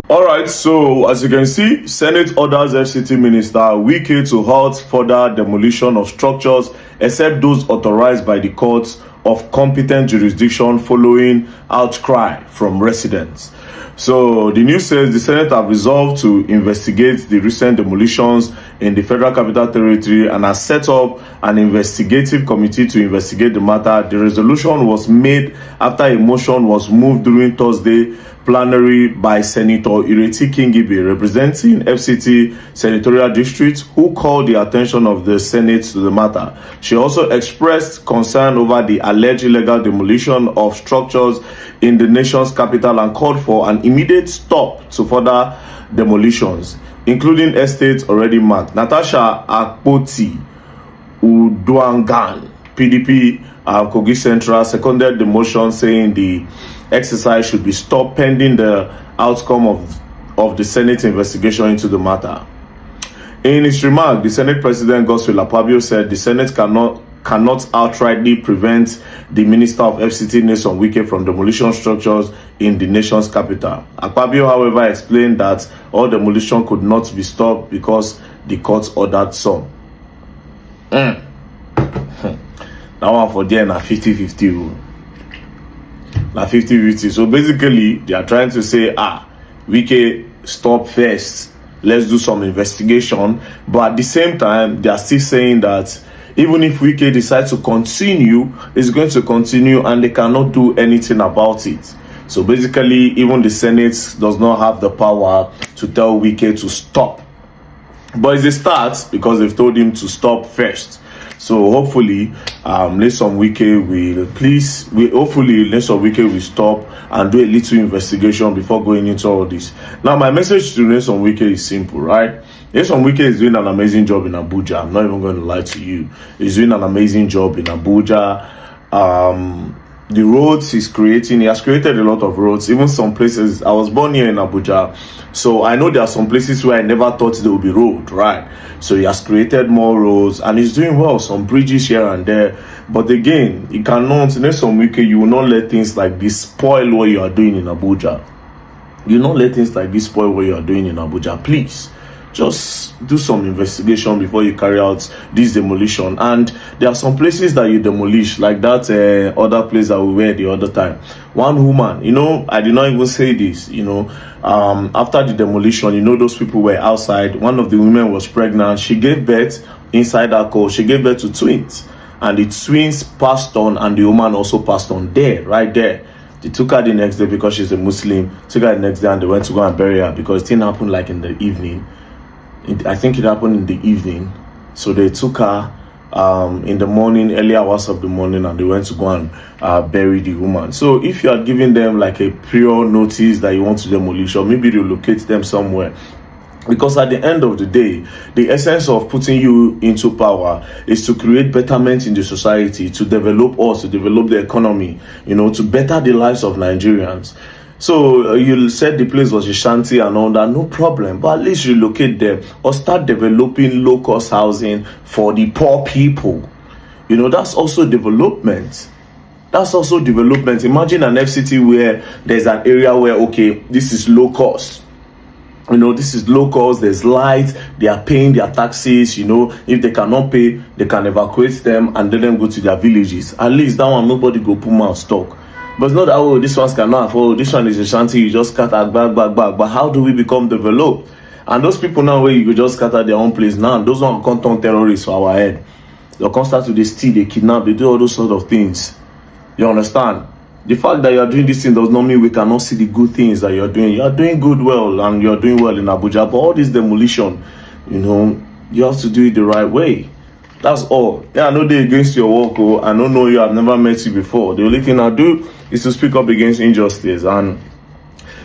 All right, so as you can see, Senate orders FCT Minister Wike to halt further demolition of structures except those authorized by the courts of competent jurisdiction following outcry from residents. So the news says the Senate have resolved to investigate the recent demolitions in the Federal Capital Territory and has set up an investigative committee to investigate the matter. The resolution was made after a motion was moved during Thursday plenary by Senator Ireti Kingibe, representing FCT Senatorial District, who called the attention of the Senate to the matter. She also expressed concern over the alleged illegal demolition of structures in the nation's capital and called for an immediate stop to further demolitions, including estates already marked. Natasha Akpoti Uduangan, PDP Kogi Central, seconded the motion, saying the exercise should be stopped pending the outcome of the Senate investigation into the matter. In his remark, the Senate President Godswill Akpabio said the Senate cannot outrightly prevent the Minister of FCT Nyesom Wike from demolition structures in the nation's capital. Akpabio, however, explained that all demolition could not be stopped because the court ordered some. That one for there na 50-50. Na 50-50. So basically, they are trying to say, Wike, stop first. Let's do some investigation. But at the same time, they are still saying that even if Wike decides to continue, it's going to continue and they cannot do anything about it. So basically, even the Senate does not have the power to tell Wike to stop. But it's a start because they've told him to stop first. So hopefully, Nyesom Wike will stop and do a little investigation before going into all this. Now, my message to Nyesom Wike is simple, right? Nyesom Wike is doing an amazing job in Abuja. I'm not even going to lie to you. He's doing an amazing job in Abuja. The roads he's creating, he has created a lot of roads. Even some places, I was born here in Abuja, so I know there are some places where I never thought there would be road, right? So he has created more roads and he's doing well, some bridges here and there. But again, you cannot, Nyesom Wike, you will not let things like this spoil what you are doing in Abuja. You will not let things like this spoil what you are doing in Abuja. Please, just do some investigation before you carry out this demolition. And there are some places that you demolish, like that other place that we were the other time. One woman, I did not even say this, after the demolition, those people were outside. One of the women was pregnant. She gave birth inside her car. She gave birth to twins, and the twins passed on, and the woman also passed on there, right there. They took her the next day because she's a Muslim. Took her the next day and they went to go and bury her because it didn't happen like in the evening. I think it happened in the evening. So they took her in the morning, early hours of the morning, and they went to go and bury the woman. So if you are giving them like a prior notice that you want to demolish, or maybe relocate them somewhere, because at the end of the day, the essence of putting you into power is to create betterment in the society, to develop us, to develop the economy, to better the lives of Nigerians. So you said the place was a shanty and all that, no problem, but at least relocate them or start developing low-cost housing for the poor people. That's also development. That's also development. Imagine an FCT where there's an area where, okay, this is low cost. This is low cost, there's light, they are paying their taxes, if they cannot pay, they can evacuate them and let them go to their villages. At least that one, nobody go put out stock. But it's not that, this one's cannot afford, this one is a shanty, you just scatter back. But how do we become developed? And those people now where you could just scatter their own place now, those ones can't turn terrorists for our head. They'll come start to they steal, they kidnap, they do all those sort of things. You understand? The fact that you are doing this thing does not mean we cannot see the good things that you're doing. You're doing well, and you're doing well in Abuja. But all this demolition, you have to do it the right way. That's all. Yeah, I know they're against your work. I don't know you. I've never met you before. The only thing I do is to speak up against injustice and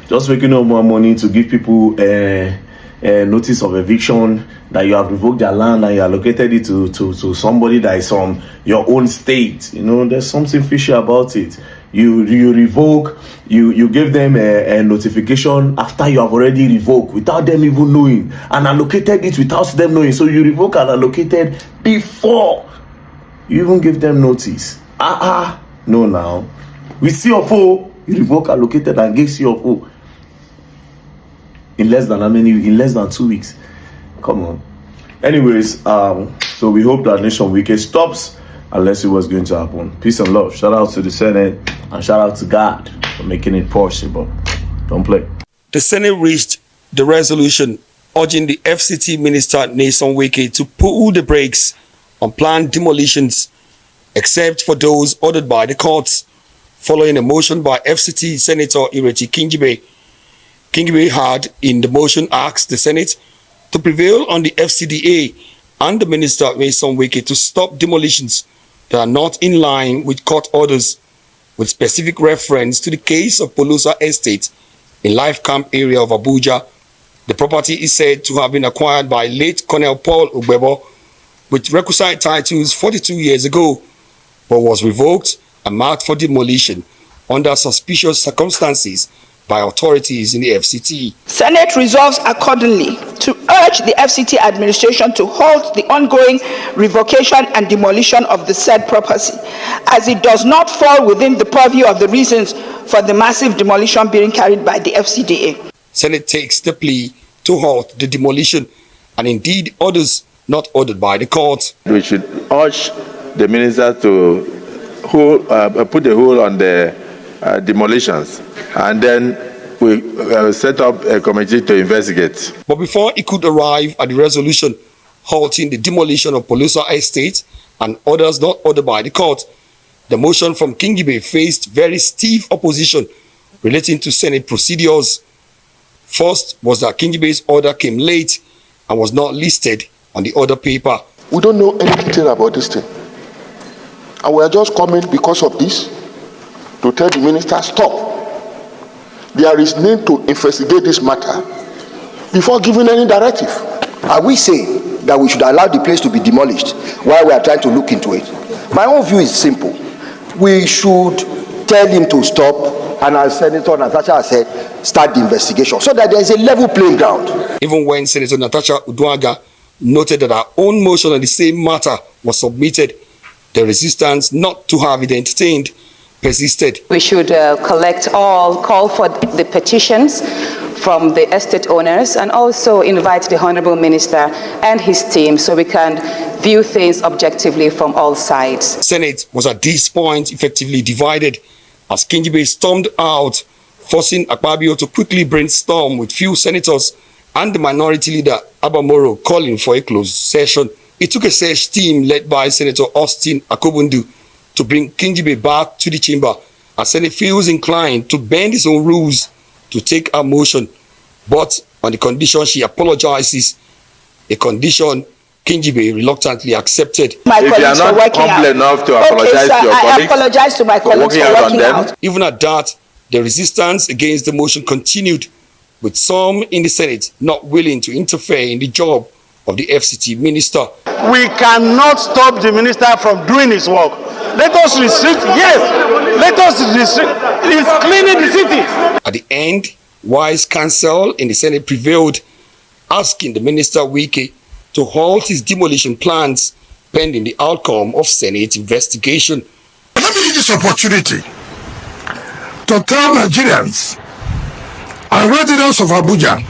just making up more money to give people a notice of eviction that you have revoked their land and you allocated it to somebody that is from your own state. There's something fishy about it. You revoke, you give them a notification after you have already revoked without them even knowing, and allocated it without them knowing. So you revoke and allocated before you even give them notice. No, now with CFO you revoke, allocated, and gave CFO. in less than how many? In less than 2 weeks. Come on. Anyways, so we hope that Nation Wike stops, and let's see what's going to happen. Peace and love. Shout out to the Senate and shout out to God for making it possible. Don't play. The Senate reached the resolution urging the FCT Minister Nation Wike to pull the brakes on planned demolitions, except for those ordered by the courts, following a motion by FCT Senator Ireti Kingibe. Kingibe had, in the motion, asked the Senate to prevail on the FCDA and the Minister Nation Wike to stop demolitions that are not in line with court orders, with specific reference to the case of Polosa Estate in Life Camp area of Abuja. The property is said to have been acquired by late Colonel Paul Ugbebo with requisite titles 42 years ago, but was revoked and marked for demolition under suspicious circumstances by authorities in the FCT. Senate resolves accordingly to urge the FCT administration to halt the ongoing revocation and demolition of the said property, as it does not fall within the purview of the reasons for the massive demolition being carried by the FCDA. Senate takes the plea to halt the demolition and indeed orders not ordered by the court. We should urge the minister to put a hold on the demolitions, and then we set up a committee to investigate. But before it could arrive at the resolution halting the demolition of Polosa Estate and orders not ordered by the court, the motion from Kingibe faced very stiff opposition relating to Senate procedures. First was that Kingibe's order came late and was not listed on the order paper. We don't know anything about this thing, and we are just coming because of this to tell the minister, stop. There is need to investigate this matter before giving any directive. Are we saying that we should allow the place to be demolished while we are trying to look into it? My own view is simple. We should tell him to stop, and as Senator Natasha has said, start the investigation so that there is a level playing ground. Even when Senator Natasha Uduaghan noted that her own motion on the same matter was submitted, the resistance not to have it entertained persisted. We should call for the petitions from the estate owners and also invite the Honorable Minister and his team so we can view things objectively from all sides. Senate was at this point effectively divided as Kingibe stormed out, forcing Akpabio to quickly brainstorm with few senators and the minority leader Abamoro calling for a closed session. It took a search team led by Senator Austin Akobundu to bring Kingibe back to the chamber, as Senate feels inclined to bend its own rules to take a motion, but on the condition she apologizes, a condition Kingibe reluctantly accepted. My if you are not humble enough to apologize to your colleagues, I apologize to my colleagues for working out. Even at that, the resistance against the motion continued, with some in the Senate not willing to interfere in the job of the FCT minister. We cannot stop the minister from doing his work. Let us restrict, yes, let us restrict. It's cleaning the city. At the end, wise counsel in the Senate prevailed, asking the minister Wike to halt his demolition plans pending the outcome of Senate investigation. Let me use this opportunity to tell Nigerians and residents of Abuja,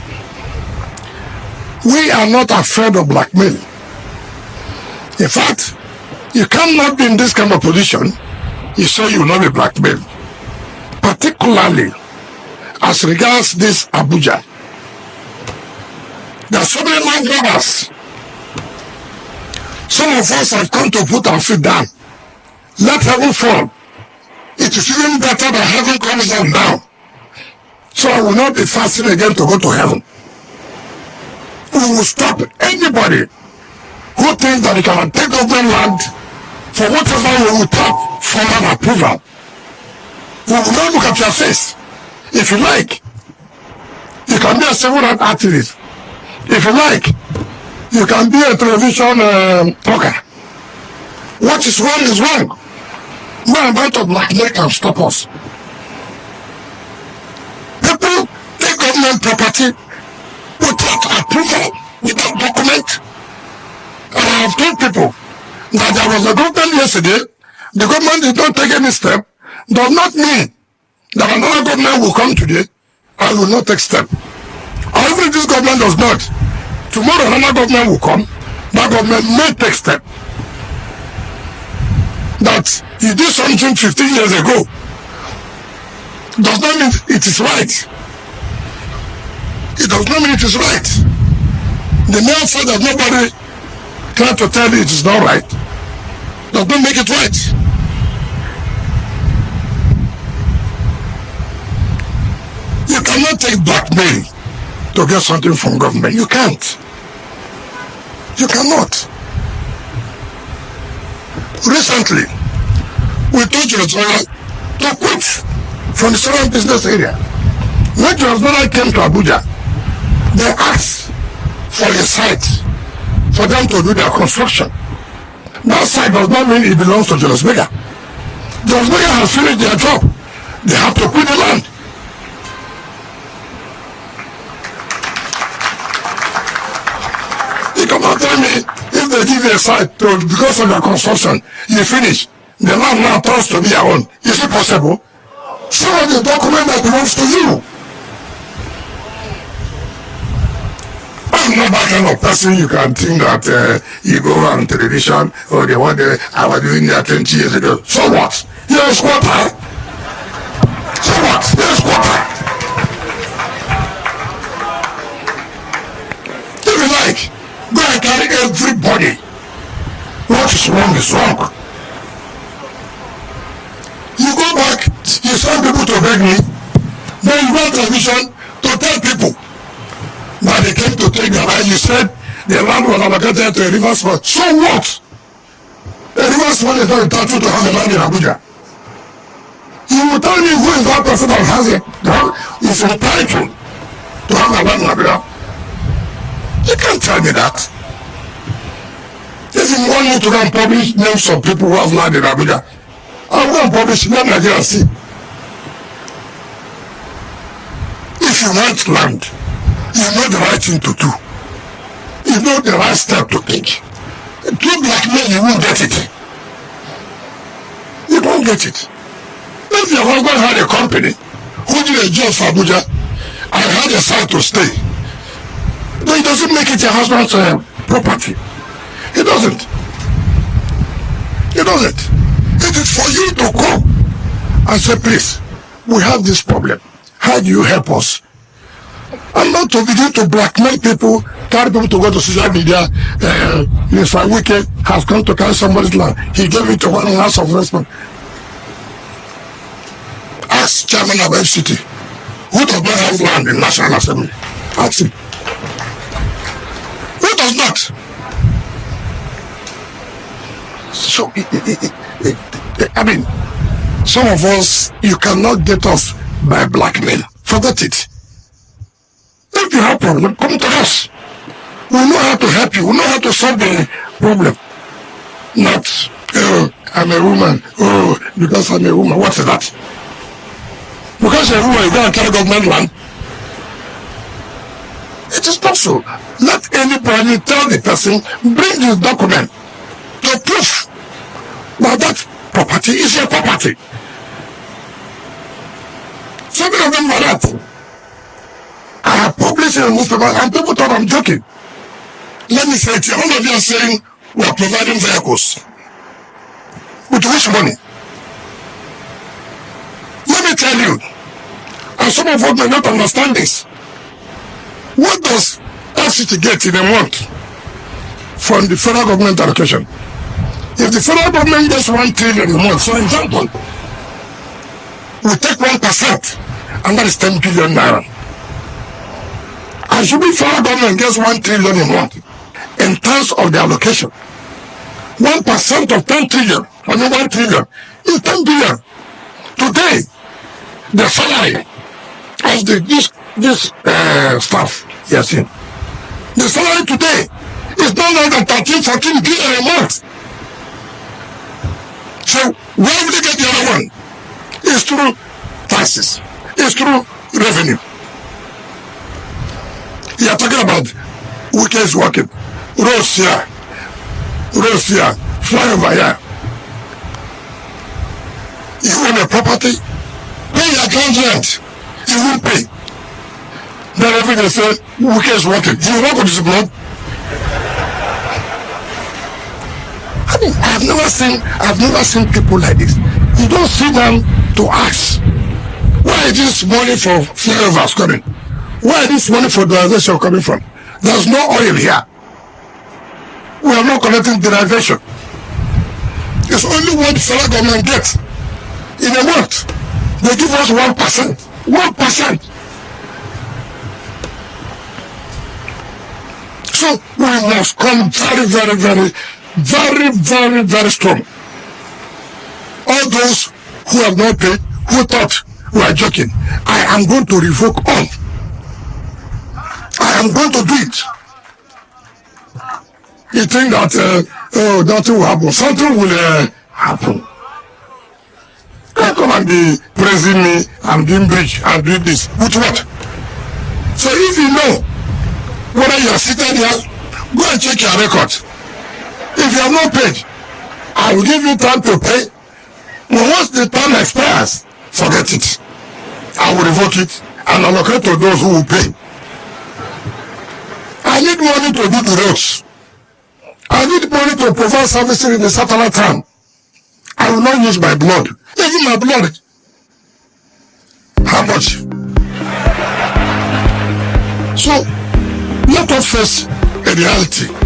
we are not afraid of blackmail. In fact, you cannot be in this kind of position, you say you will not be blackmailed. Particularly as regards this Abuja. There are so many land grabbers. Some of us have come to put our feet down. Let heaven fall. It is even better that heaven comes down now. So I will not be fasting again to go to heaven. We will stop anybody who thinks that he can take over land for whatever we will take formal approval. We will not look at your face. If you like, you can be a civil rights activist. If you like, you can be a television talker. What is wrong is wrong. No amount of blackmail can stop us. People take government property without approval, without document. And I have told people that there was a government yesterday, the government did not take any step, does not mean that another government will come today and will not take step. Every government does not, tomorrow another government will come. That government may take step that he did something 15 years ago. Does not mean it is right. It does not mean it is right. The mere fact that nobody tried to tell you it is not right does not make it right. You cannot take blackmail to get something from government. You can't. You cannot. Recently, we told Verydarkman to quit from the southern business area. When Verydarkman came to Abuja, they asked for a site for them to do their construction. That site does not mean it belongs to Verydarkman. Verydarkman has finished their job. They have to quit the land. You cannot tell me if they give you a site to, because of the construction, you finish, the land now turns to be your own. Is it possible? Show the document that belongs to you. I'm not that kind of person you can think that you go on television or they want I was doing that 20 years ago. So what? You're a squatter. So what? You're a squatter. If you like, go and carry everybody. What is wrong is wrong. You go back, you send people to beg me, then you go on television to tell people that they came to take their land. You said the land was allocated to a river spot. So what? A river spot is not entitled to have a land in Abuja. You will tell me who is that person that has it, that is entitled to have a land in Abuja. You can't tell me that. If you want me to go and publish names of people who have land in Abuja, I'll go and publish them Nigeria see. If you want land, you know the right thing to do. You know the right step to take. Don't blackmail, you won't get it. You don't get it. If your husband had a company who did a job for Abuja and had a site to stay, then it doesn't make it your husband's property. It doesn't. It doesn't. It is for you to come and say, please, we have this problem. How do you help us? And not to begin to blackmail people, carry people to go to social media. Mr. Wike has come to carry somebody's land. He gave it to one house of respect. Ask chairman of FCT, who does not have land in National Assembly? Ask him. Who does not? So, I mean, some of us, you cannot get off by blackmail. Forget it. If you have a problem, come to us. We know how to help you. We know how to solve the problem. Not, oh, I'm a woman. Oh, because I'm a woman. What is that? Because you're a woman, you go and carry government land. It is not so. Let anybody tell the person, bring this document to prove that that property is your property. Something of them like that. I have published in a newspaper and people thought I'm joking. Let me say it here. All of you are saying we are providing vehicles. With which money? Let me tell you, and some of us may not understand this. What does Fct get in a month from the federal government allocation? If the federal government gets 1 trillion a month, for example, we take 1%, and that is 10 billion naira. Assuming federal government gets 1 trillion a month, in terms of the allocation, 1% of 10 trillion, I mean 1 trillion, is 10 billion. Today, the salary of this staff, yes, the salary today is no longer 13-14 billion a month. So where will they get the other one? It's through taxes. It's through revenue. You are talking about Wike is working. Roads here, flyover here. You own a property, pay your ground rent. You won't pay. The every day say Wike is working. He will work with his blood. I mean, I've never seen people like this. You don't sit down to ask, where is this money for flavors coming? Where is this money for derivation coming from? There's no oil here. We are not collecting derivation. It's only what the federal government gets in a month. They give us 1%. 1%. So we must come very, very, very, very, very, very strong. All those who have not paid, who thought we are joking, I am going to revoke all. I am going to do it. You think that nothing will happen? Something will happen. Don't come and be praising me, I'm doing bridge, I'm doing this. With what? So if you know whether you are seated here, go and check your record. If you have not paid, I will give you time to pay. But once the time expires, forget it. I will revoke it and allocate to those who will pay. I need money to do the roads. I need money to provide services in the satellite town. I will not use my blood. Even my blood. How much? So, let us face a reality.